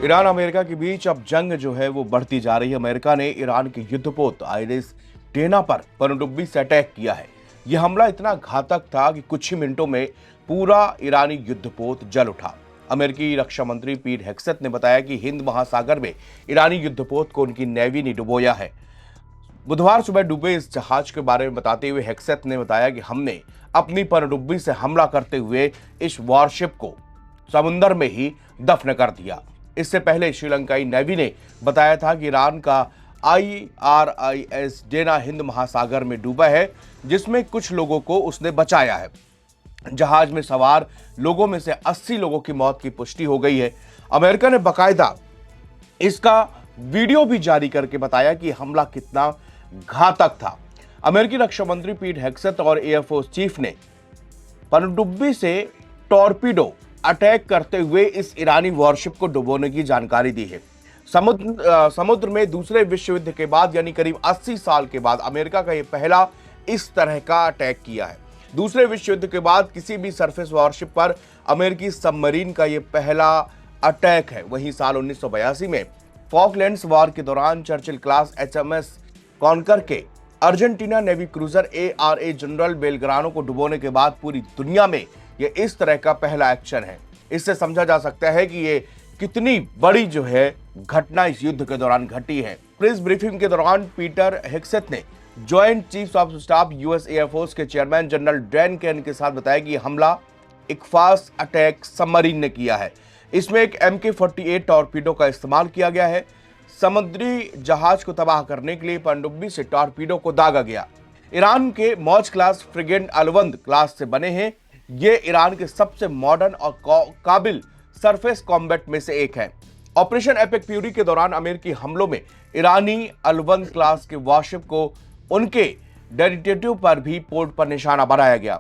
Iran America के बीच अब जंग जो है वो बढ़ती जा रही है। अमेरिका ने ईरान के युद्धपोत आइरिस डेना पर पनडुब्बी से अटैक किया है। यह हमला इतना घातक था कि कुछ ही मिनटों में पूरा ईरानी युद्धपोत जल उठा। अमेरिकी रक्षा मंत्री पीट हेग्सेथ ने बताया कि हिंद महासागर में ईरानी युद्धपोत को उनकी नेवी ने डुबोया है। बुधवार सुबह डूबे इस जहाज के बारे में बताते हुए हेग्सेथ ने बताया कि हमने अपनी पनडुब्बी से हमला करते हुए इस वॉरशिप को समुद्र में ही दफन कर दिया। इससे पहले श्रीलंकाई नेवी ने बताया था कि ईरान का आईआरआईएस डेना हिंद महासागर में डूबा है, जिसमें कुछ लोगों को उसने बचाया है। जहाज में सवार लोगों में से 80 लोगों की मौत की पुष्टि हो गई है। अमेरिका ने बाकायदा इसका वीडियो भी जारी करके बताया कि हमला कितना घातक था। अमेरिकी रक्षा मंत्री पीट हेग्सेथ और एयरफोर्स चीफ ने पनडुब्बी से टॉर्पीडो अटैक करते हुए इस ईरानी वॉरशिप को डुबोने की जानकारी दी है। समुद्र में दूसरे विश्व युद्ध के बाद यानी करीब 80 साल के बाद अमेरिका का यह पहला इस तरह का अटैक किया है। दूसरे विश्व युद्ध के बाद किसी भी सरफेस वॉरशिप पर अमेरिकी सबमरीन का यह पहला अटैक है। वहीं साल 1982 में फॉकलैंड्स वॉर के दौरान चर्चिल क्लास एचएमएस कॉनकर के Argentina navy cruiser ARA General Belgrano को डुबोने के बाद पूरी दुनिया में यह इस तरह का पहला एक्शन है। इससे समझा जा सकता है कि ये कितनी बड़ी जो है घटना इस युद्ध के दौरान घटी है। प्रेस ब्रीफिंग के दौरान पीटर हेग्सेथ ने joint chiefs of staff US air force के चेयरमैन जनरल डैन केन के साथ बताया कि हमला एक फास्ट अटैक सबमरीन ने किया है। इसमें एक MK-48 टॉर्पीडो का इस्तेमाल किया गया है। समुद्री जहाज को तबाह करने के लिए पनडुब्बी से टॉर्पीडो को दागा गया। ईरान के मौज क्लास फ्रिगेट अलवंद क्लास से बने हैं। ये ईरान के सबसे मॉडर्न और काबिल सरफेस कॉम्बैट में से एक है। ऑपरेशन एपिक फ्यूरी के दौरान अमेरिकी हमलों में ईरानी अलवंद क्लास के वॉरशिप को उनके डेरिवेटिव पर भी पोर्ट पर निशाना बनाया गया।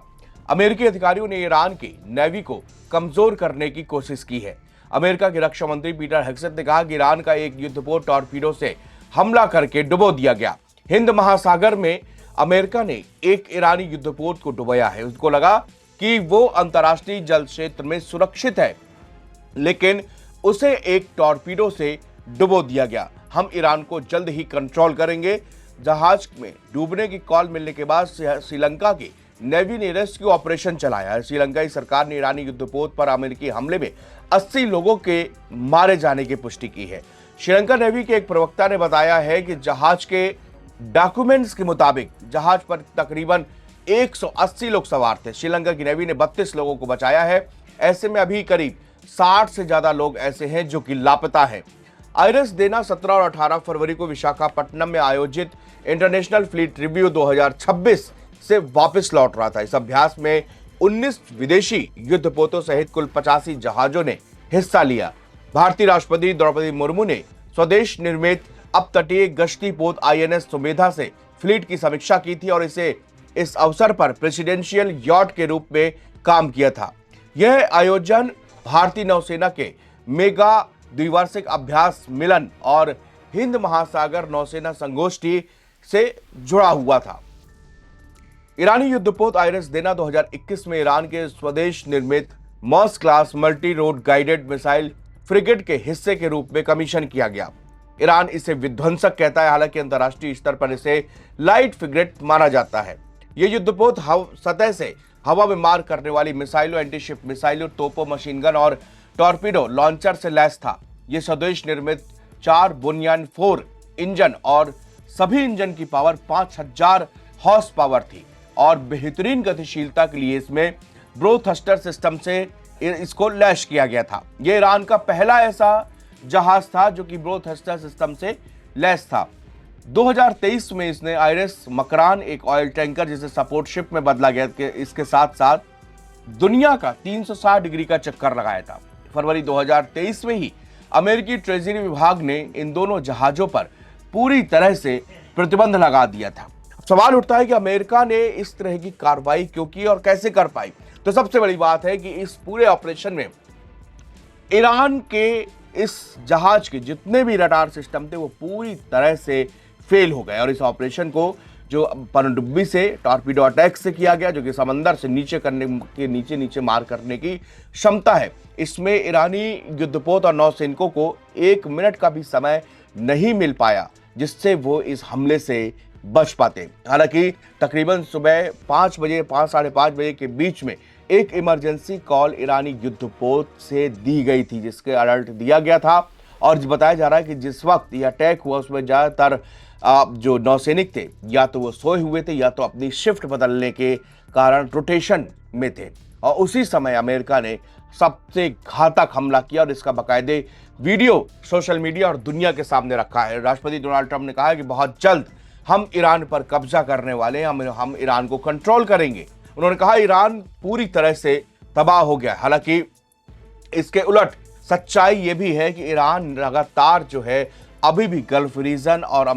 अमेरिकी अधिकारियों ने ईरान की नेवी को कमजोर करने की कोशिश की है। अमेरिका के रक्षा मंत्री पीटर हेग्सेथ ने कहा कि ईरान का एक युद्धपोत टॉर्पीडो से हमला करके डुबो दिया गया। हिंद महासागर में अमेरिका ने एक ईरानी युद्धपोत को डुबोया है। उसको लगा कि वो अंतर्राष्ट्रीय जल क्षेत्र में सुरक्षित है, लेकिन उसे एक टॉर्पीडो से डुबो दिया गया। हम ईरान को जल्द ही कंट्रोल करेंगे। जहाज में डूबने की कॉल मिलने के बाद श्रीलंका की नेवी ने रेस्क्यू ऑपरेशन चलाया है। श्रीलंकाई सरकार ने ईरानी युद्धपोत पर अमेरिकी हमले में 80 लोगों के मारे जाने की पुष्टि की है। श्रीलंका नेवी के एक प्रवक्ता ने बताया है कि जहाज के डॉक्यूमेंट्स के मुताबिक जहाज पर तकरीबन 180 लोग सवार थे। श्रीलंका की नेवी ने 32 लोगों को बचाया है। ऐसे में अभी करीब 60 से ज्यादा लोग ऐसे हैं जो कि लापता हैं। आइरिस डेना 17 और 18 फरवरी को विशाखापट्टनम में आयोजित इंटरनेशनल फ्लीट रिव्यू 2026 से वापस लौट रहा था। इस अभ्यास में 19 विदेशी युद्धपोतों सहित कुल 85 जहाजों ने हिस्सा लिया। भारतीय राष्ट्रपति द्रौपदी मुर्मू ने स्वदेश निर्मित अपतटीय गश्ती पोत INS सुमेधा से फ्लीट की समीक्षा की थी और इसे इस अवसर पर प्रेसिडेंशियल यॉट के रूप में काम किया था। यह आयोजन भारतीय नौसेना के मेगा द्विवार्षिक अभ्यास मिलन और हिंद महासागर नौसेना संगोष्ठी से जुड़ा हुआ था। ईरानी युद्धपोत आइरिस डेना 2021 में ईरान के स्वदेश निर्मित मॉस class multi role guided missile frigate के हिस्से के रूप में कमीशन किया गया। ईरान इसे विध्वंसक कहता है, हालांकि अंतर्राष्ट्रीय स्तर पर इसे लाइट फ्रिगेट माना जाता है। यह युद्धपोत सतह से हवा में मार करने वाली मिसाइलों, एंटीशिप मिसाइलों, तोपों, मशीन गन और टॉर्पीडो लॉन्चर से लैस था। यह स्वदेश निर्मित 4 बुनियान 4 इंजन और सभी इंजन की पावर 5000 हॉर्स पावर थी और बेहतरीन गतिशीलता के लिए इसमें ब्रो थस्टर सिस्टम से इसको लैश किया गया था। यह ईरान का पहला ऐसा जहाज था जो कि ब्रो थस्टर सिस्टम से लैस था। 2023 में इसने आइरिस मकरान, एक ऑयल टैंकर जिसे सपोर्ट शिप में बदला गया, इसके साथ साथ दुनिया का 360 डिग्री का चक्कर लगाया था। फरवरी 2023 में ही अमेरिकी ट्रेजरी विभाग ने इन दोनों जहाजों पर पूरी तरह से प्रतिबंध लगा दिया था। सवाल उठता है कि अमेरिका ने इस तरह की कार्रवाई क्यों की और कैसे कर पाई। तो सबसे बड़ी बात है कि इस पूरे ऑपरेशन में ईरान के इस जहाज के जितने भी रडार सिस्टम थे वो पूरी तरह से फेल हो गए और इस ऑपरेशन को जो पनडुब्बी से टॉर्पीडो अटैक से किया गया, जो कि समंदर से नीचे करने के नीचे मार करने की क्षमता है। इसमें ईरानी युद्धपोत और नौसैनिकों को 1 मिनट का भी समय नहीं मिल पाया जिससे वो इस हमले से बच पाते। हालांकि तकरीबन सुबह 5 बजे 5-5:30 बजे के बीच में एक इमरजेंसी कॉल ईरानी युद्धपोत से दी गई थी, जिसके अलर्ट दिया गया था। और बताया जा रहा है कि जिस वक्त यह अटैक हुआ उसमें ज़्यादातर जो नौसैनिक थे या तो वो सोए हुए थे या तो अपनी शिफ्ट बदलने के कारण रोटेशन में थे। और उसी समय अमेरिका ने सबसे घातक हमला किया और इसका बाकायदे वीडियो सोशल मीडिया और दुनिया के सामने रखा है। राष्ट्रपति डोनाल्ड ट्रंप ने कहा है कि बहुत जल्द हम ईरान पर कब्जा करने वाले हैं, हम ईरान को कंट्रोल करेंगे। उन्होंने कहा ईरान पूरी तरह से तबाह हो गया। हालांकि इसके उलट सच्चाई ये भी है कि ईरान लगातार जो है अभी भी गल्फ रीजन और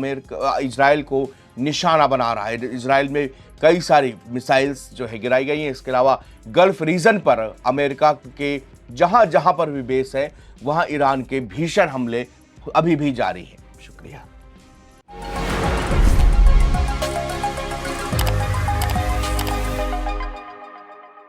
इजराइल को निशाना बना रहा है। इजराइल में कई सारी मिसाइल्स जो है गिराई गई हैं। इसके अलावा गल्फ रीजन पर अमेरिका के जहां जहां पर भी बेस है वहां ईरान के भीषण हमले अभी भी जारी हैं। शुक्रिया।